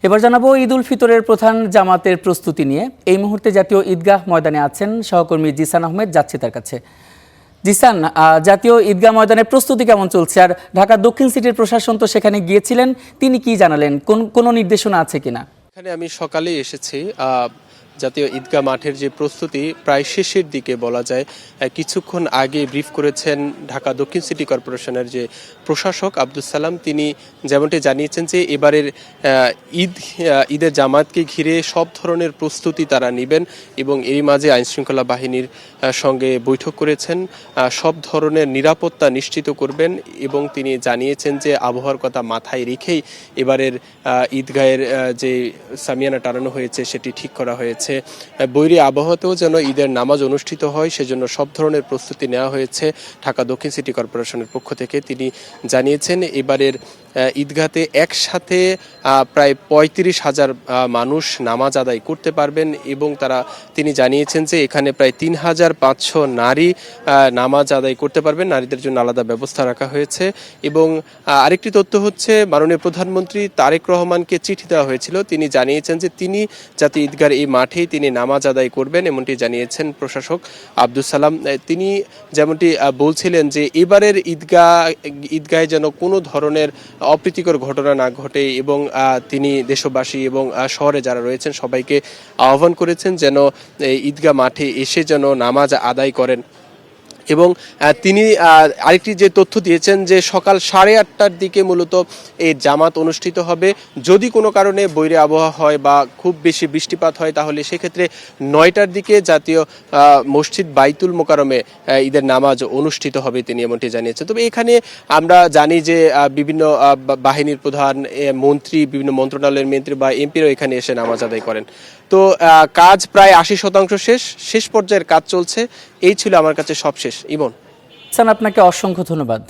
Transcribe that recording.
এবার জানাবো ঈদ উল ফিতরের প্রধান জামাতের প্রস্তুতি নিয়ে। এই মুহূর্তে জাতীয় ঈদগাহ ময়দানে আছেন সহকর্মী জিসান আহমেদ, যাচ্ছি তার কাছে। জিসান, জাতীয় ঈদগাহ ময়দানের প্রস্তুতি কেমন চলছে? আর ঢাকা দক্ষিণ সিটির প্রশাসন তো সেখানে গিয়েছিলেন, তিনি কি জানালেন? কোনো নির্দেশনা আছে কিনা? এখানে আমি সকালে এসেছি। জাতীয় ঈদগাহ মাঠের যে প্রস্তুতি প্রায় শেষের দিকে বলা যায়। কিছুক্ষণ আগে ব্রিফ করেছেন ঢাকা দক্ষিণ সিটি কর্পোরেশনের যে প্রশাসক আব্দুস সালাম। তিনি যেমনটি জানিয়েছেন যে এবারের ঈদের জামাতকে ঘিরে সব ধরনের প্রস্তুতি তারা নেবেন এবং এরই মাঝে আইনশৃঙ্খলা বাহিনীর সঙ্গে বৈঠক করেছেন, সব ধরনের নিরাপত্তা নিশ্চিত করবেন এবং তিনি জানিয়েছেন যে আবহাওয়ার কথা মাথায় রেখেই এবারের ঈদগাহের যে সামিয়ানা টানানো হয়েছে সেটি ঠিক করা হয়েছে। বৈরী আবহাওয়াতেও যেন ঈদের নামাজ অনুষ্ঠিত হয় সেজন্য সব ধরনের প্রস্তুতি নেওয়া হয়েছে ঢাকা দক্ষিণ সিটি কর্পোরেশনের পক্ষ থেকে। তিনি জানিয়েছেন এবারের ঈদগাহতে একসাথে প্রায় ৩৫,০০০ মানুষ নামাজ আদায় করতে পারবেন এবং তিনি জানিয়েছেন যে এখানে প্রায় ৩,৫০০ নারী নামাজ আদায় করতে পারবেন। নারীদের জন্য আলাদা ব্যবস্থা রাখা হয়েছে। এবং আরেকটি তথ্য হচ্ছে, মাননীয় প্রধানমন্ত্রী তারেক রহমানকে চিঠি দেওয়া হয়েছিল। তিনি জানিয়েছেন যে তিনি জাতীয় ঈদগাহের এই মাঠেই তিনি নামাজ আদায় করবেন, এমনটি জানিয়েছেন প্রশাসক আব্দুস সালাম। তিনি যেমনটি বলছিলেন যে এবারের ঈদগাহে যেন কোনো ধরনের অপ্রীতিকর ঘটনা না ঘটে এবং তিনি দেশবাসী এবং শহরে যারা রয়েছেন সবাইকে আহ্বান করেছেন যেন ঈদগাহ মাঠে এসে যেন নামাজ আদায় করেন। এবং তিনি আরেকটি যে তথ্য দিয়েছেন যে সকাল 8:30টার দিকে মূলত এই জামাত অনুষ্ঠিত হবে। যদি কোনো কারণে বৈরী আবহাওয়া হয় বা খুব বেশি বৃষ্টিপাত হয় তাহলে সেক্ষেত্রে 9টার দিকে জাতীয় মসজিদ বাইতুল মোকাররমে ঈদের নামাজ অনুষ্ঠিত হবে, তিনি এমনটি জানিয়েছেন। তবে এখানে আমরা জানি যে বিভিন্ন বাহিনীর প্রধান, মন্ত্রী, বিভিন্ন মন্ত্রণালয়ের মন্ত্রী বা এমপিরাও এখানে এসে নামাজ আদায় করেন। তো কাজ প্রায় 80% শেষ পর্যায়ের কাজ চলছে। এই ছিল আমার কাছে সবশেষ। ইমন, আপনাকে অসংখ্য ধন্যবাদ।